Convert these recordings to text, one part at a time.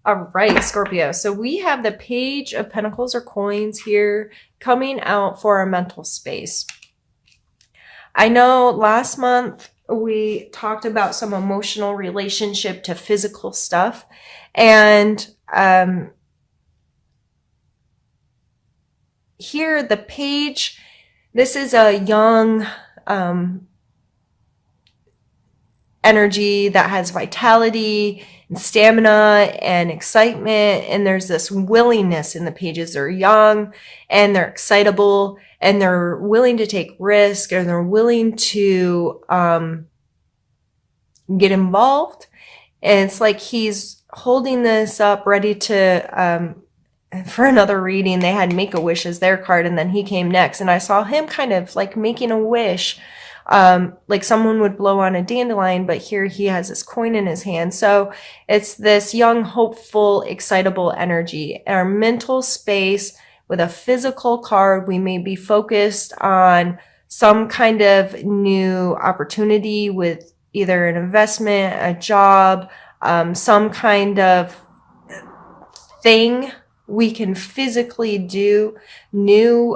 All right, Scorpio. So we have the Page of Pentacles or coins here coming out for our mental space. I know last month we talked about some emotional relationship to physical stuff. And here, the page, this is a young energy that has vitality and stamina and excitement. And there's this willingness in the pages. They're young and they're excitable and they're willing to take risk, and they're willing to get involved. And it's like he's holding this up ready to, for another reading, they had Make-A-Wish as their card, and then he came next. And I saw him kind of like making a wish, like someone would blow on a dandelion, but here he has this coin in his hand. So it's this young, hopeful, excitable energy. Our mental space with a physical card, we may be focused on some kind of new opportunity with either an investment, a job, some kind of thing we can physically do, new,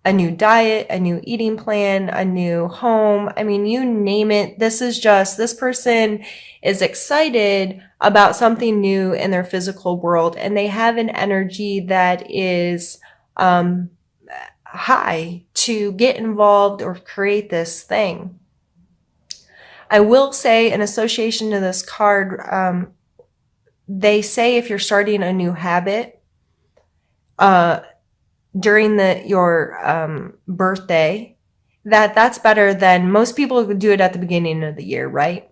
a new diet, a new eating plan, a new home. I mean, you name it. This is just, this person is excited about something new in their physical world, and they have an energy that is high to get involved or create this thing. I will say, in association to this card, they say if you're starting a new habit, during your birthday, that's better than most people do it at the beginning of the year, right?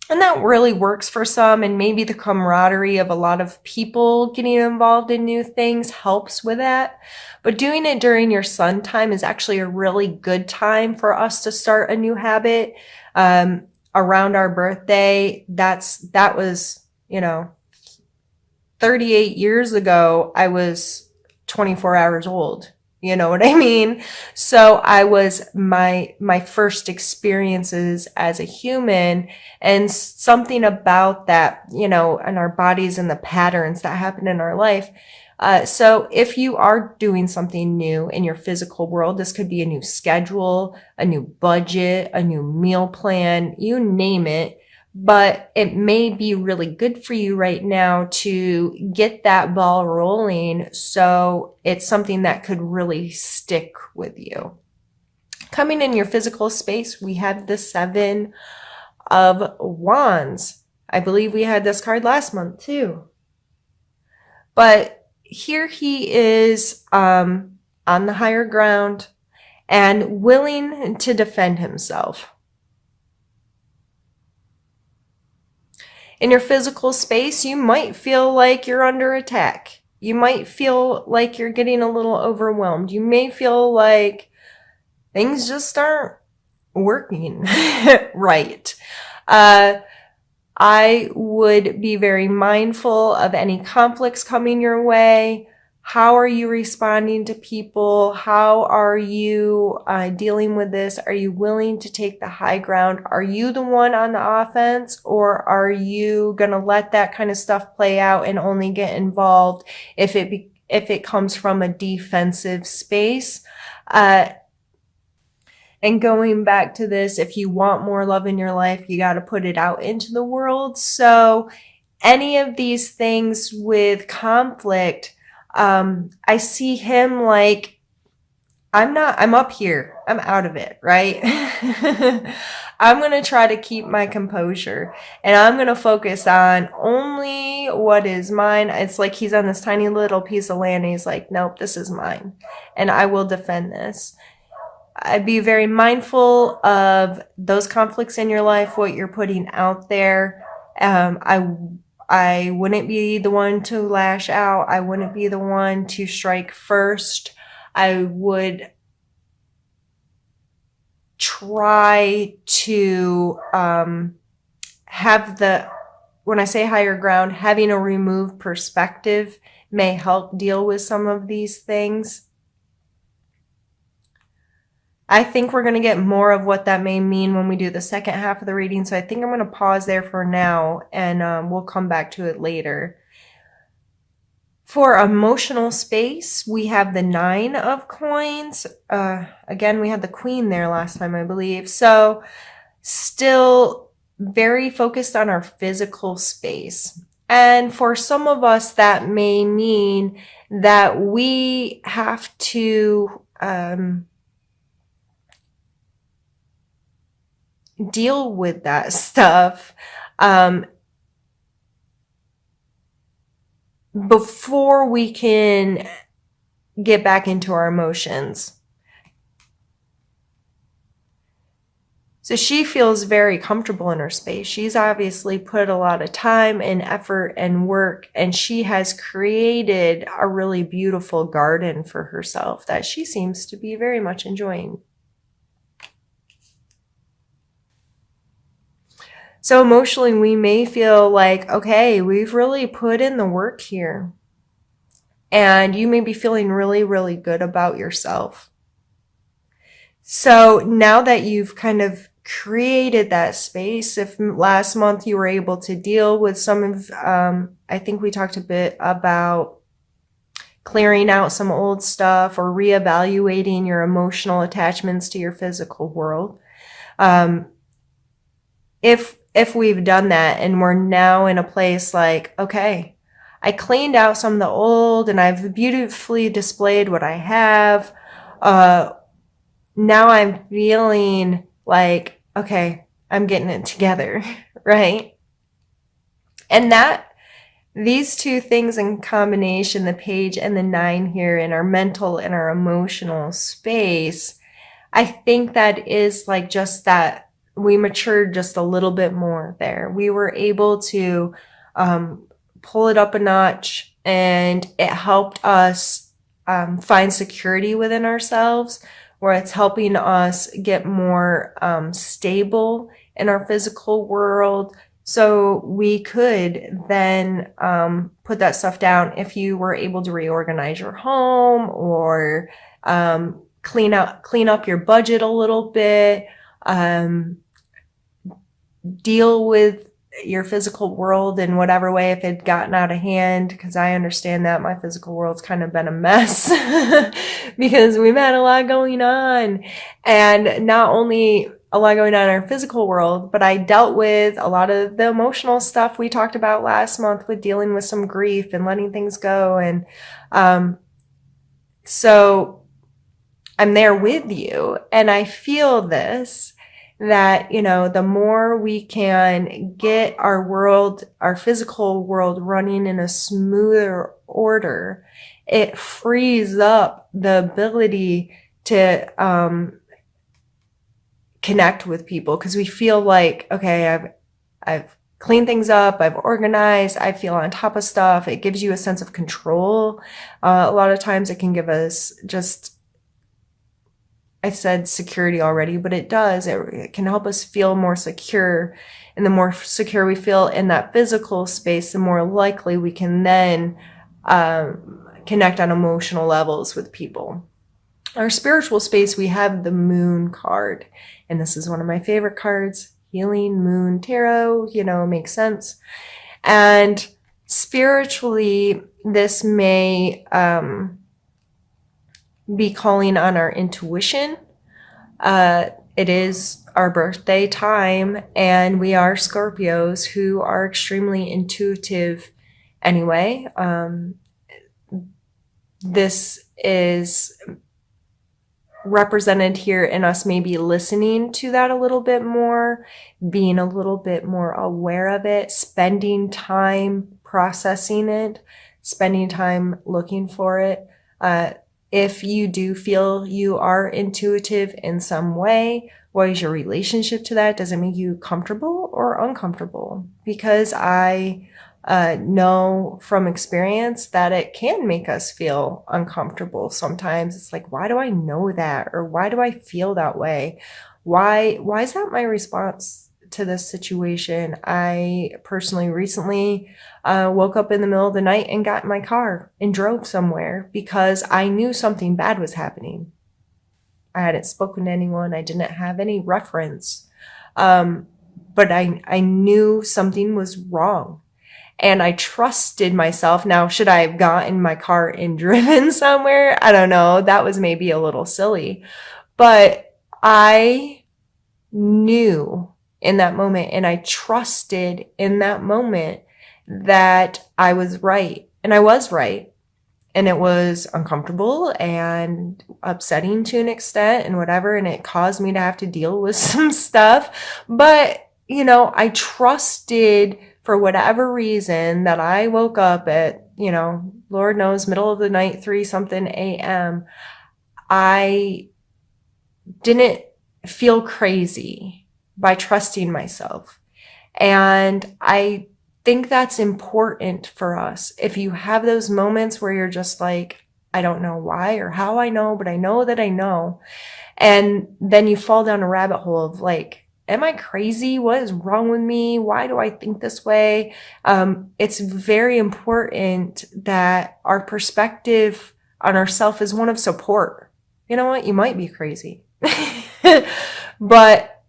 And that really works for some, and maybe the camaraderie of a lot of people getting involved in new things helps with that. But doing it during your sun time is actually a really good time for us to start a new habit. Around our birthday, that was, 38 years ago, I was 24 hours old. You know what I mean? So I was my first experiences as a human, and something about that, and our bodies and the patterns that happen in our life. So if you are doing something new in your physical world, this could be a new schedule, a new budget, a new meal plan, you name it. But it may be really good for you right now to get that ball rolling, so it's something that could really stick with you. Coming in your physical space, we have the Seven of Wands. I believe we had this card last month too. But here he is on the higher ground and willing to defend himself. In your physical space, you might feel like you're under attack. You might feel like you're getting a little overwhelmed. You may feel like things just aren't working right. I would be very mindful of any conflicts coming your way. How are you responding to people? How are you dealing with this? Are you willing to take the high ground? Are you the one on the offense, or are you going to let that kind of stuff play out and only get involved if it comes from a defensive space? And going back to this, if you want more love in your life, you got to put it out into the world. So any of these things with conflict, I see him like, I'm up here. I'm out of it, right? I'm going to try to keep my composure, and I'm going to focus on only what is mine. It's like he's on this tiny little piece of land and he's like, nope, this is mine, and I will defend this. I'd be very mindful of those conflicts in your life, what you're putting out there. I wouldn't be the one to lash out. I wouldn't be the one to strike first. I would try to have when I say higher ground, having a removed perspective may help deal with some of these things. I think we're going to get more of what that may mean when we do the second half of the reading. So I think I'm going to pause there for now, and we'll come back to it later. For emotional space, we have the 9 of coins. Again, we had the queen there last time, I believe. So still very focused on our physical space. And for some of us, that may mean that we have to deal with that stuff before we can get back into our emotions. So she feels very comfortable in her space. She's obviously put a lot of time and effort and work, and she has created a really beautiful garden for herself that she seems to be very much enjoying. So emotionally, we may feel like, okay, we've really put in the work here. And you may be feeling really, really good about yourself. So now that you've kind of created that space, if last month you were able to deal with some of, I think we talked a bit about clearing out some old stuff or reevaluating your emotional attachments to your physical world. If we've done that and we're now in a place like, okay, I cleaned out some of the old and I've beautifully displayed what I have. Now I'm feeling like, okay, I'm getting it together, right? And that these two things in combination, the page and the 9 here in our mental and our emotional space, I think that is like just that we matured just a little bit more there. We were able to pull it up a notch, and it helped us find security within ourselves, where it's helping us get more stable in our physical world. So we could then put that stuff down if you were able to reorganize your home or clean up your budget a little bit, deal with your physical world in whatever way if it had gotten out of hand, because I understand that my physical world's kind of been a mess because we've had a lot going on, and not only a lot going on in our physical world, but I dealt with a lot of the emotional stuff we talked about last month with dealing with some grief and letting things go. And so I'm there with you, and I feel this, that, you know, the more we can get our world, our physical world running in a smoother order, it frees up the ability to connect with people, because we feel like, okay, I've cleaned things up, I've organized, I feel on top of stuff. It gives you a sense of control. A lot of times it can give us just, I said security already, but it does. It can help us feel more secure. And the more secure we feel in that physical space, the more likely we can then connect on emotional levels with people. Our spiritual space, we have the Moon card. And this is one of my favorite cards. Healing Moon Tarot, you know, makes sense. And spiritually, this may be calling on our intuition. It is our birthday time, and we are Scorpios who are extremely intuitive anyway. This is represented here in us maybe listening to that a little bit more, being a little bit more aware of it, spending time processing it, spending time looking for it. If you do feel you are intuitive in some way, what is your relationship to that? Does it make you comfortable or uncomfortable? Because I know from experience that it can make us feel uncomfortable. Sometimes it's like, why do I know that? Or why do I feel that way? Why is that my response to this situation? I personally recently woke up in the middle of the night and got in my car and drove somewhere because I knew something bad was happening. I hadn't spoken to anyone. I didn't have any reference. But I knew something was wrong. And I trusted myself. Now, should I have gotten in my car and driven somewhere? I don't know. That was maybe a little silly. But I knew in that moment and I trusted in that moment that I was right. And I was right. And it was uncomfortable and upsetting to an extent and whatever. And it caused me to have to deal with some stuff. But, I trusted for whatever reason that I woke up at, Lord knows, middle of the night, 3 something a.m. I didn't feel crazy by trusting myself. And I think that's important for us. If you have those moments where you're just like, I don't know why or how I know, but I know that I know. And then you fall down a rabbit hole of like, am I crazy? What is wrong with me? Why do I think this way? It's very important that our perspective on ourselves is one of support. You know what? You might be crazy, but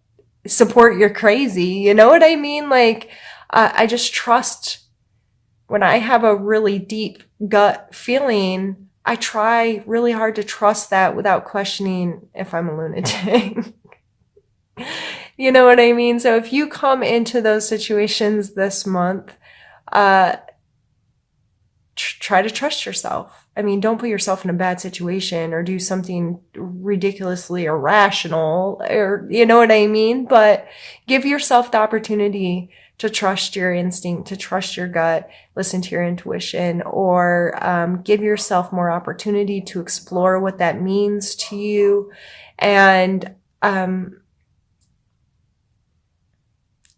support you're crazy. You know what I mean? Like, I just trust when I have a really deep gut feeling, I try really hard to trust that without questioning if I'm a lunatic. You know what I mean? So if you come into those situations this month, try to trust yourself. I mean, don't put yourself in a bad situation or do something ridiculously irrational, or you know what I mean? But give yourself the opportunity to trust your instinct, to trust your gut, listen to your intuition, or give yourself more opportunity to explore what that means to you. And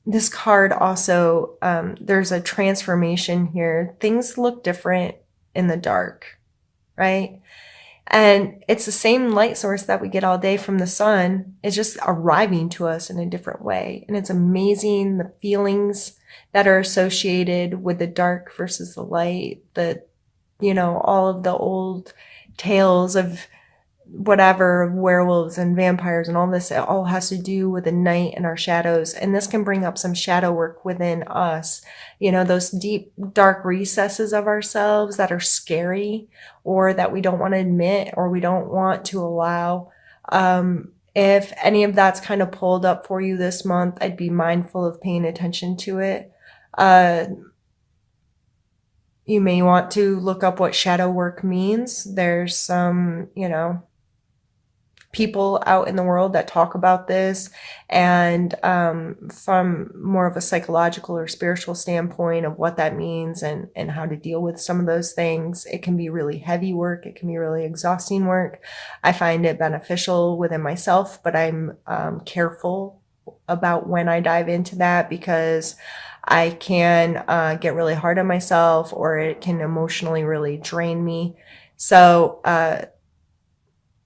this card also, there's a transformation here. Things look different in the dark, right? And it's the same light source that we get all day from the sun. It's just arriving to us in a different way. And it's amazing the feelings that are associated with the dark versus the light, all of the old tales of whatever, werewolves and vampires and all this, it all has to do with the night and our shadows. And this can bring up some shadow work within us, those deep, dark recesses of ourselves that are scary or that we don't want to admit or we don't want to allow. If any of that's kind of pulled up for you this month, I'd be mindful of paying attention to it. You may want to look up what shadow work means. There's some, people out in the world that talk about this, and from more of a psychological or spiritual standpoint of what that means and how to deal with some of those things. It can be really heavy work. It can be really exhausting work. I find it beneficial within myself, but I'm careful about when I dive into that because I can get really hard on myself, or it can emotionally really drain me. So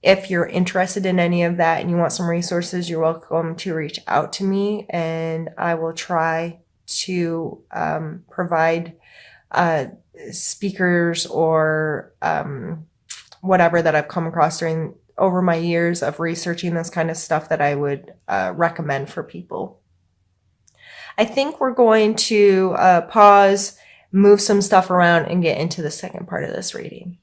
if you're interested in any of that and you want some resources, you're welcome to reach out to me, and I will try to provide speakers or whatever that I've come across over my years of researching this kind of stuff that I would recommend for people. I think we're going to pause, move some stuff around, and get into the second part of this reading.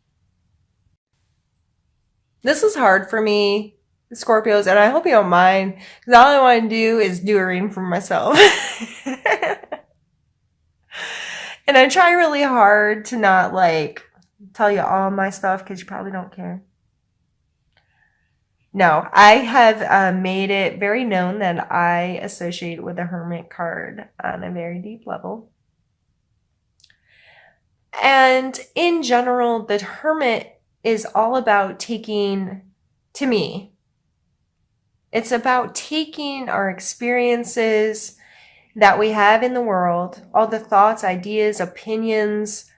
This is hard for me, Scorpios, and I hope you don't mind, because all I want to do is do a reading for myself. And I try really hard to not, tell you all my stuff, because you probably don't care. No, I have made it very known that I associate with the Hermit card on a very deep level. And in general, the Hermit is all about taking, to me, it's about taking our experiences that we have in the world, all the thoughts, ideas, opinions,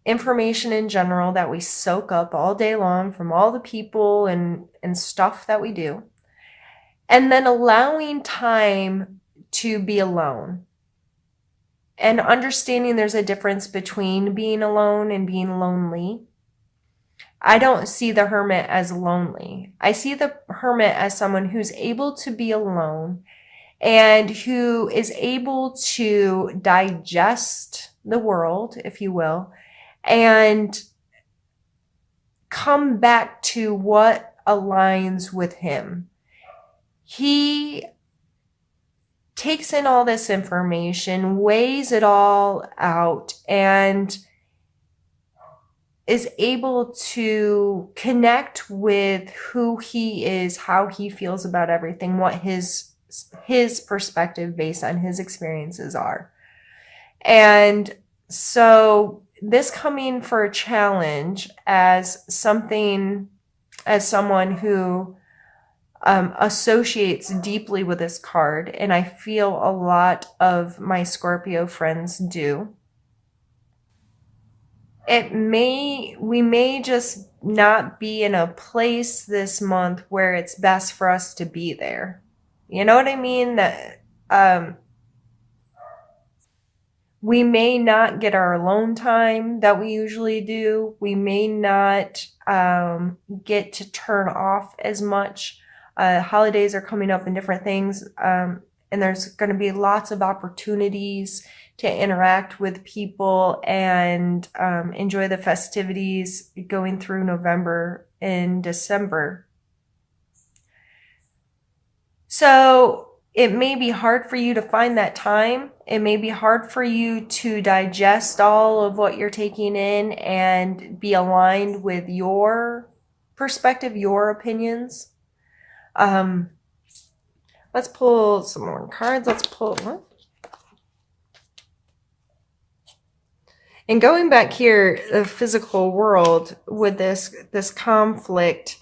information in general that we soak up all day long from all the people and stuff that we do, and then allowing time to be alone. And understanding there's a difference between being alone and being lonely. I don't see the hermit as lonely. I see the hermit as someone who's able to be alone and who is able to digest the world, if you will, and come back to what aligns with him. He takes in all this information, weighs it all out, and is able to connect with who he is, how he feels about everything, what his perspective based on his experiences are. And so this coming for a challenge as someone who associates deeply with this card, and I feel a lot of my Scorpio friends do. We may just not be in a place this month where it's best for us to be there. You know what I mean? That we may not get our alone time that we usually do. We may not get to turn off as much. Holidays are coming up and different things. And there's going to be lots of opportunities to interact with people and enjoy the festivities going through November and December. So it may be hard for you to find that time. It may be hard for you to digest all of what you're taking in and be aligned with your perspective, your opinions. Let's pull some more cards. Let's pull what? And going back here, the physical world with this conflict,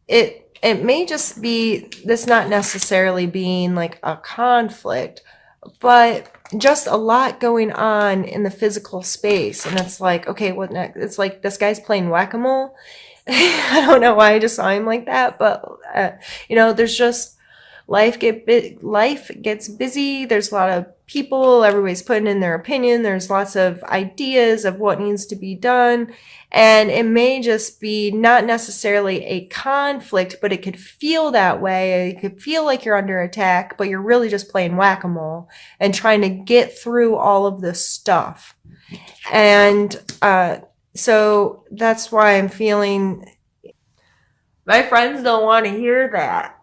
it may just be this not necessarily being like a conflict, but just a lot going on in the physical space. And it's like, okay, what next? It's like this guy's playing whack-a-mole. I don't know why I just saw him like that, but there's just life gets busy. There's a lot of people, everybody's putting in their opinion. There's lots of ideas of what needs to be done. And it may just be not necessarily a conflict, but it could feel that way. It could feel like you're under attack, but you're really just playing whack-a-mole and trying to get through all of this stuff. And so that's why I'm feeling my friends don't want to hear that.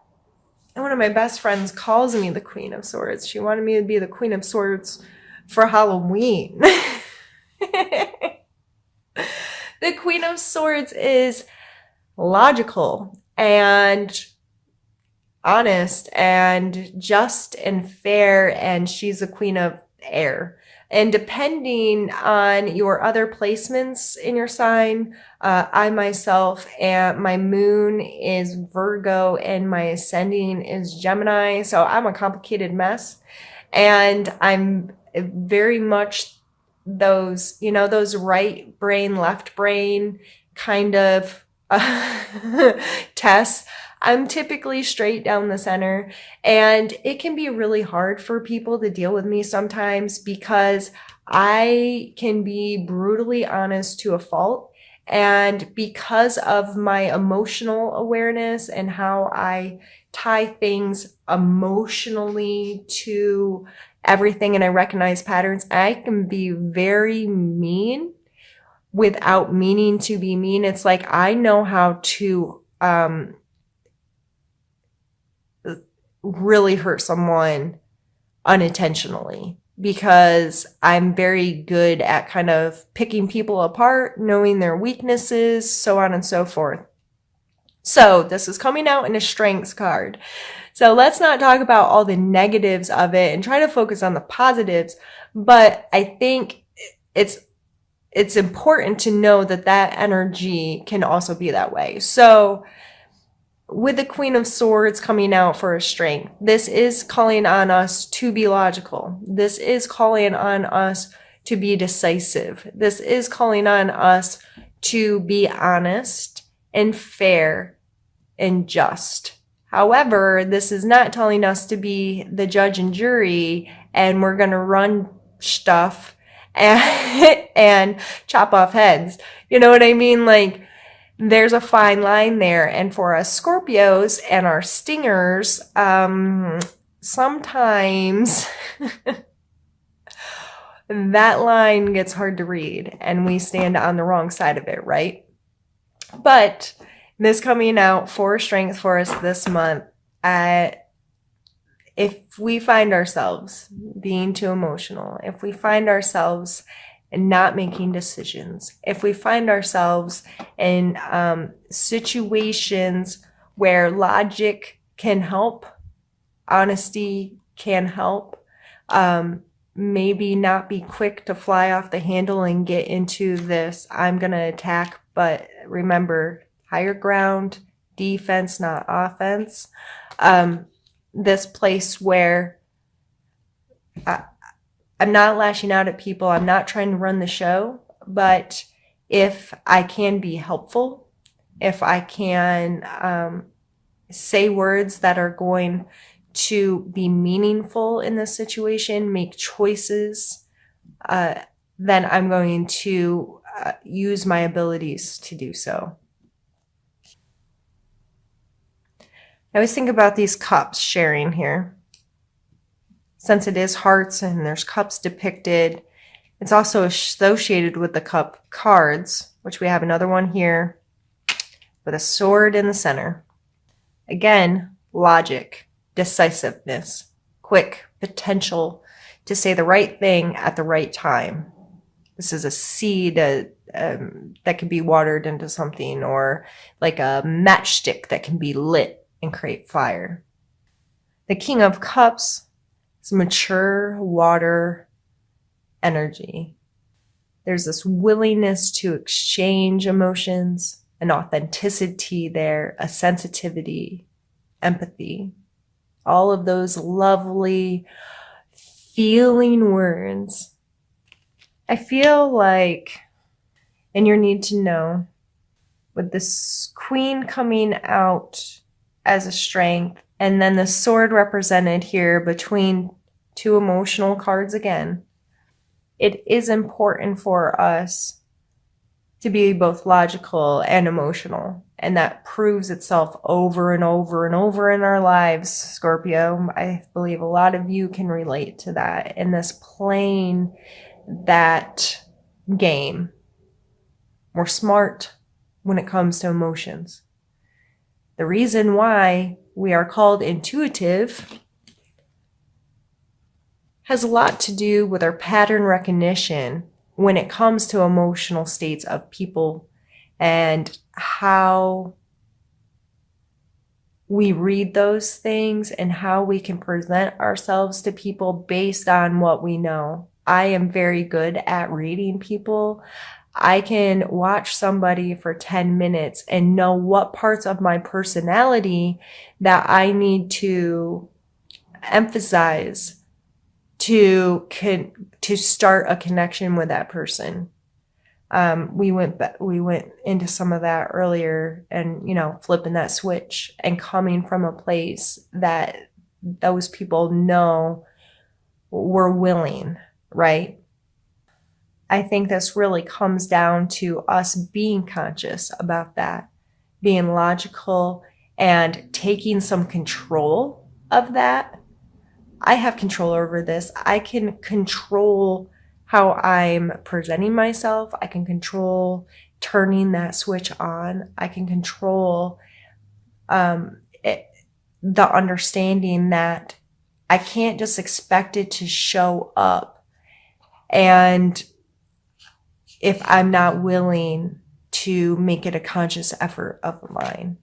And one of my best friends calls me the Queen of Swords. She wanted me to be the Queen of Swords for Halloween. The Queen of Swords is logical and honest and just and fair, and she's the Queen of Air. And depending on your other placements in your sign, I myself, and my moon is Virgo and my ascending is Gemini. So I'm a complicated mess. And I'm very much those right brain, left brain kind of tests. I'm typically straight down the center, and it can be really hard for people to deal with me sometimes because I can be brutally honest to a fault. And because of my emotional awareness and how I tie things emotionally to everything and I recognize patterns, I can be very mean without meaning to be mean. It's like I know how to really hurt someone unintentionally because I'm very good at kind of picking people apart, knowing their weaknesses, so on and so forth. So this is coming out in a strengths card. So let's not talk about all the negatives of it and try to focus on the positives. But I think it's important to know that energy can also be that way. So with the Queen of Swords coming out for a strength, this is calling on us to be logical. This is calling on us to be decisive. This is calling on us to be honest and fair and just. However, this is not telling us to be the judge and jury and we're going to run stuff and chop off heads. You know what I mean? Like, there's a fine line there. And for us Scorpios and our stingers, sometimes that line gets hard to read and we stand on the wrong side of it, right? But this coming out for strength for us this month, if we find ourselves being too emotional, if we find ourselves not making decisions, if we find ourselves in situations where logic can help, honesty can help, maybe not be quick to fly off the handle and get into this, I'm going to attack, but remember, higher ground, defense, not offense. This place where I'm not lashing out at people. I'm not trying to run the show, but if I can be helpful, if I can say words that are going to be meaningful in this situation, make choices, then I'm going to use my abilities to do so. I always think about these cups sharing here. Since it is hearts and there's cups depicted, it's also associated with the cup cards, which we have another one here with a sword in the center. Again, logic, decisiveness, quick potential to say the right thing at the right time. This is a seed that can be watered into something, or like a matchstick that can be lit and create fire. The King of Cups is mature water energy. There's this willingness to exchange emotions, an authenticity there, a sensitivity, empathy. All of those lovely feeling words. I feel like, and your need to know, with this queen coming out as a strength, and then the sword represented here between two emotional cards again, it is important for us to be both logical and emotional. And that proves itself over and over and over in our lives, Scorpio. I believe a lot of you can relate to that in this playing that game. We're smart when it comes to emotions. The reason why we are called intuitive has a lot to do with our pattern recognition when it comes to emotional states of people and how we read those things and how we can present ourselves to people based on what we know. I am very good at reading people. I can watch somebody for 10 minutes and know what parts of my personality that I need to emphasize to start a connection with that person. We went into some of that earlier, and flipping that switch and coming from a place that those people know we're willing, right? I think this really comes down to us being conscious about that, being logical and taking some control of that. I have control over this. I can control how I'm presenting myself. I can control turning that switch on. I can control the understanding that I can't just expect it to show up, and if I'm not willing to make it a conscious effort of mine.